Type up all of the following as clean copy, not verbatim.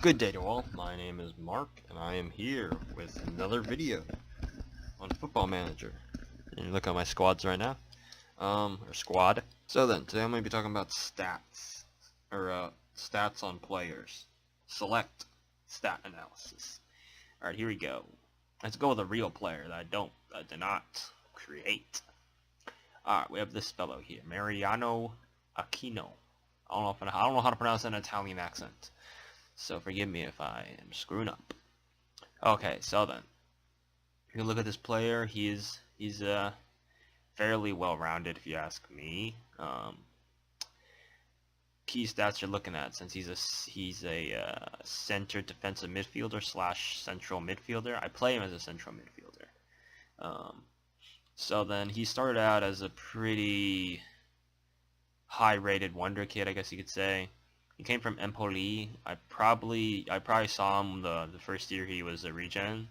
Good day to all. My name is Mark, and I am here with another video on Football Manager. And you look at my squads right now, or squad. So then, today I'm going to be talking about stats, or stats on players. Select stat analysis. All right, here we go. Let's go with a real player that I did not create. All right, we have this fellow here, Mariano Aquino. I don't know how to pronounce an Italian accent. So forgive me if I am screwing up. Okay, so then, if you look at this player, he's fairly well-rounded, if you ask me. Key stats you're looking at, since he's a center defensive midfielder / central midfielder. I play him as a central midfielder. So then he started out as a pretty high-rated wonder kid, I guess you could say. He came from Empoli. I probably saw him the first year he was a regen,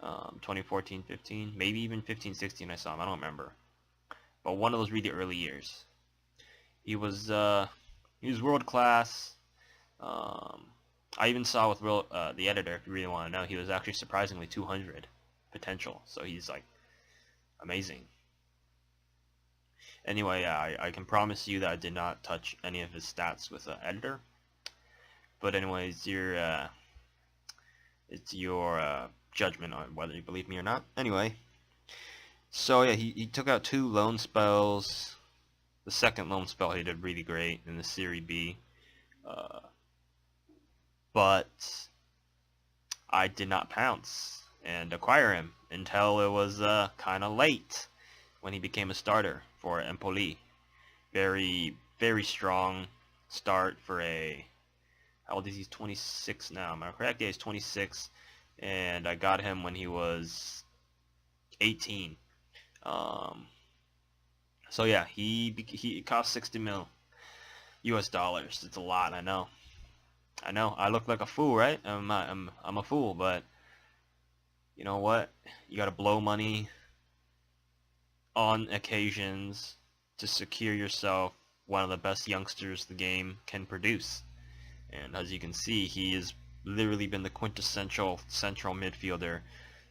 2014-15, maybe even 15-16 I saw him. I don't remember, but one of those really early years. He was world class. I even saw with the editor, if you really want to know, he was actually surprisingly 200 potential. So he's like amazing. Anyway, I can promise you that I did not touch any of his stats with the editor. But anyways, it's your judgment on whether you believe me or not. Anyway, so yeah, he took out 2 loan spells. The second loan spell he did really great in the Serie B. But I did not pounce and acquire him until it was kind of late when he became a starter for Empoli. Very, very strong start for a... How old is he? He's 26 now. Am I correct? Yeah, he's 26. And I got him when he was 18. So yeah, he cost 60 mil US dollars. It's a lot, I know. I look like a fool, right? I'm a fool, but you know what? You gotta blow money on occasions to secure yourself one of the best youngsters the game can produce. And as you can see, he has literally been the quintessential central midfielder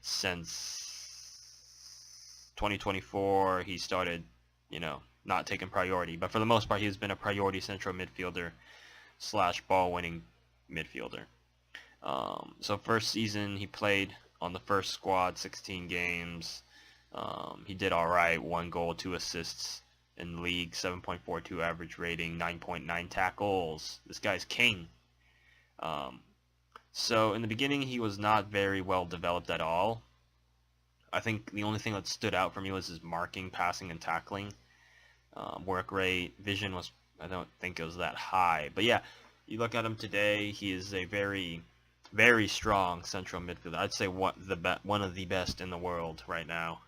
since 2024. He started, not taking priority, but for the most part, he's been a priority central midfielder / ball-winning midfielder. So first season, he played on the first squad, 16 games. He did alright, 1 goal, 2 assists in the league, 7.42 average rating, 9.9 tackles. This guy's king. So in the beginning, he was not very well developed at all. I think the only thing that stood out for me was his marking, passing, and tackling. Work rate, vision I don't think it was that high. But yeah, you look at him today, he is a very, very strong central midfielder. I'd say one of the best in the world right now.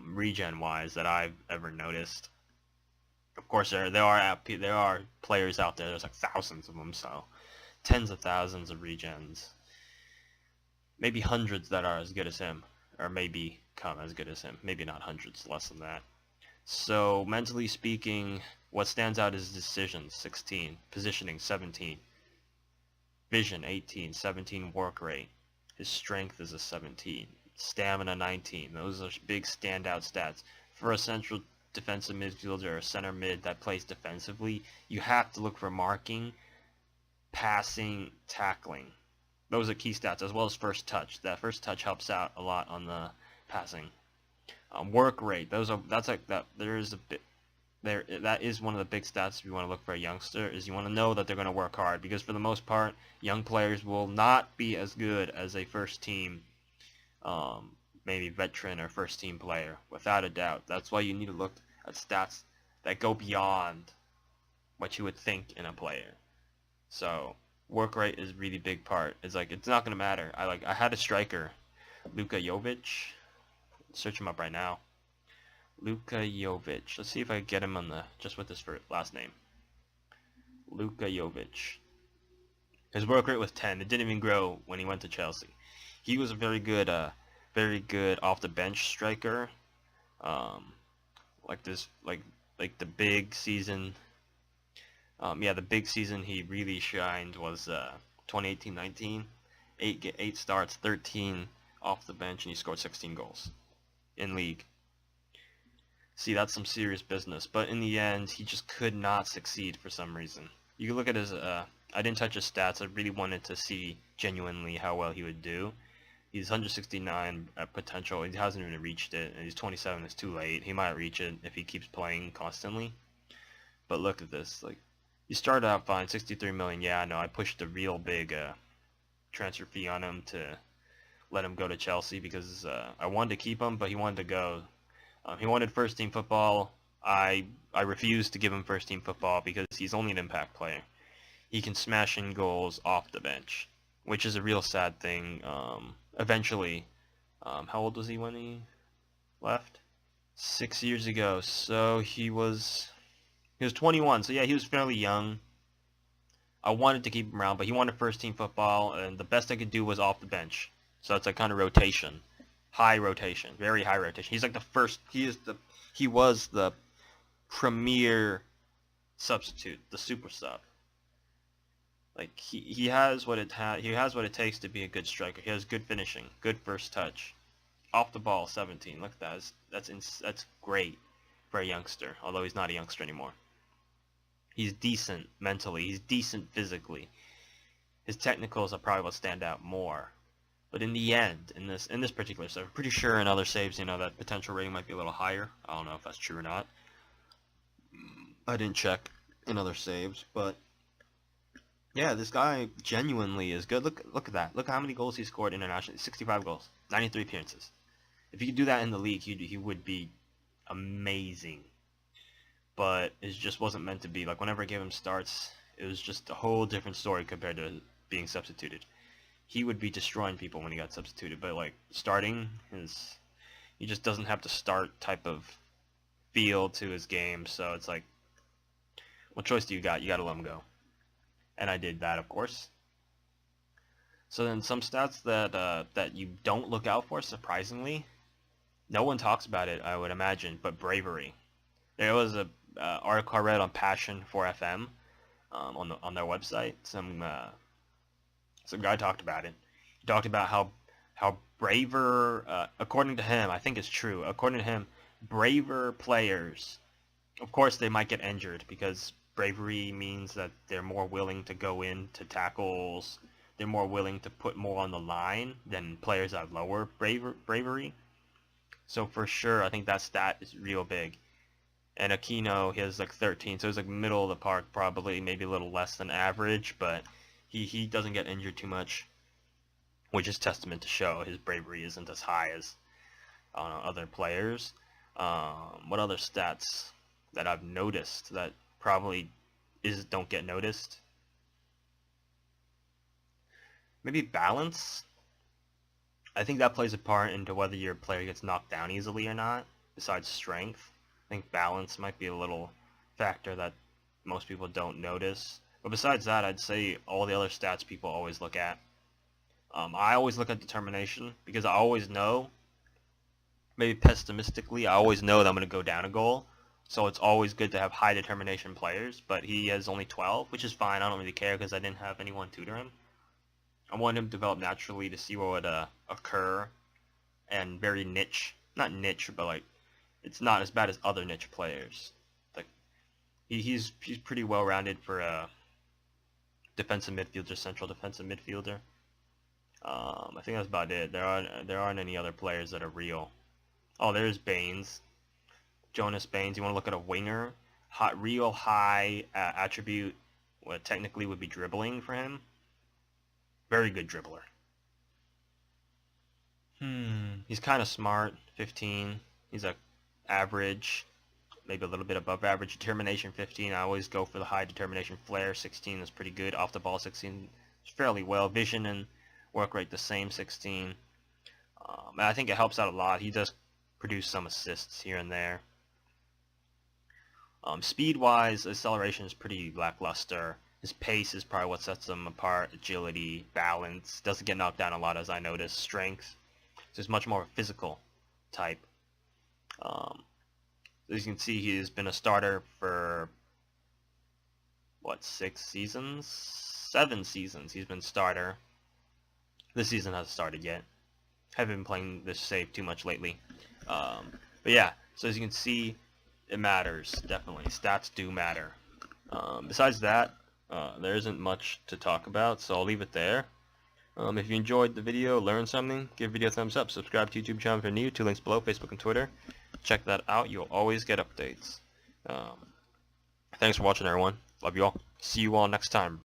Regen-wise, that I've ever noticed. Of course, there are players out there. There's like thousands of them, so tens of thousands of regens. Maybe hundreds that are as good as him, or maybe come as good as him. Maybe not hundreds, less than that. So mentally speaking, what stands out is decisions, 16, positioning, 17, vision, 18, 17 work rate. His strength is a 17. Stamina 19. Those are big standout stats. For a central defensive midfielder or center mid that plays defensively, you have to look for marking, passing, tackling. Those are key stats, as well as first touch. That first touch helps out a lot on the passing. Work rate. That is one of the big stats if you want to look for a youngster, is you want to know that they're going to work hard, because for the most part, young players will not be as good as a first team maybe veteran or first team player, without a doubt. That's why you need to look at stats that go beyond what you would think in a player. So work rate is a really big part. It's not gonna matter. I had a striker, Luka Jovic. Search him up right now. Luka Jovic. Let's see if I can get him on just with his last name. Luka Jovic. His work rate was 10. It didn't even grow when he went to Chelsea. He was a very good off the bench striker. Like the big season. The big season he really shined was 2018-19. 8 starts, 13 off the bench, and he scored 16 goals in league. See, that's some serious business. But in the end, he just could not succeed for some reason. You can look at his, I didn't touch his stats. I really wanted to see genuinely how well he would do. He's 169 at potential. He hasn't even reached it. And he's 27. It's too late. He might reach it if he keeps playing constantly. But look at this. Like, he started out fine, 63 million. Yeah, I know. I pushed a real big transfer fee on him to let him go to Chelsea because I wanted to keep him, but he wanted to go. He wanted first team football. I refused to give him first team football because he's only an impact player. He can smash in goals off the bench, which is a real sad thing. Eventually, how old was he when he left? 6 years ago. So he was 21. So yeah, he was fairly young. I wanted to keep him around, but he wanted first team football, and the best I could do was off the bench. So it's a kind of rotation. High rotation, very high rotation. He's like the first. He was the premier substitute, the super sub. Like he has what it takes to be a good striker. He has good finishing, good first touch, off the ball 17. Look at that. That's great for a youngster. Although he's not a youngster anymore. He's decent mentally. He's decent physically. His technicals are probably what stand out more. But in the end, in this particular save, I'm pretty sure in other saves, that potential rating might be a little higher. I don't know if that's true or not. I didn't check in other saves, but yeah, this guy genuinely is good. Look at that. Look how many goals he scored internationally. 65 goals, 93 appearances. If he could do that in the league, he would be amazing. But it just wasn't meant to be. Like, whenever I gave him starts, it was just a whole different story compared to being substituted. He would be destroying people when he got substituted, but like starting he just doesn't have the start type of feel to his game. So it's like, what choice do you got? You got to let him go, and I did that, of course. So then some stats that you don't look out for, surprisingly, no one talks about it, I would imagine, but bravery. There was a article I read on Passion for FM on their website. Some guy talked about it. He talked about how braver, according to him, I think it's true. According to him, braver players, of course, they might get injured because bravery means that they're more willing to go into tackles. They're more willing to put more on the line than players that have lower bravery. So for sure, I think that stat is real big. And Aquino, he has like 13, so he's like middle of the park, probably maybe a little less than average, but he doesn't get injured too much, which is testament to show his bravery isn't as high as other players. What other stats that I've noticed that probably don't get noticed? Maybe balance. I think that plays a part into whether your player gets knocked down easily or not, besides strength. I think balance might be a little factor that most people don't notice. But besides that, I'd say all the other stats people always look at. I always look at determination because I always know, maybe pessimistically, I always know that I'm going to go down a goal. So it's always good to have high determination players. But he has only 12, which is fine. I don't really care because I didn't have anyone tutor him. I want him to develop naturally to see what would occur. And very niche, not niche, but like it's not as bad as other niche players. Like he's pretty well rounded for a defensive midfielder, central defensive midfielder. I think that's about it. There aren't any other players that are real. Oh, there's Baines, Jonas Baines. You want to look at a winger? Real high attribute. What technically would be dribbling for him. Very good dribbler. He's kind of smart. 15. He's a average, maybe a little bit above average. Determination 15. I always go for the high determination. Flair 16 is pretty good. Off the ball 16 is fairly well. Vision and work rate the same 16. And I think it helps out a lot. He does produce some assists here and there. Speed-wise, acceleration is pretty lackluster. His pace is probably what sets him apart. Agility, balance, doesn't get knocked down a lot as I noticed. Strength, so he's much more physical type. As you can see, he has been a starter for, what, 6 seasons? 7 seasons he's been starter. This season hasn't started yet. Haven't been playing this save too much lately. But yeah, so as you can see, it matters, definitely. Stats do matter. Besides that, there isn't much to talk about, so I'll leave it there. If you enjoyed the video, learned something, give the video a thumbs up, subscribe to YouTube channel if you're new, 2 links below, Facebook and Twitter. Check that out, you'll always get updates. Thanks for watching, everyone. Love you all. See you all next time.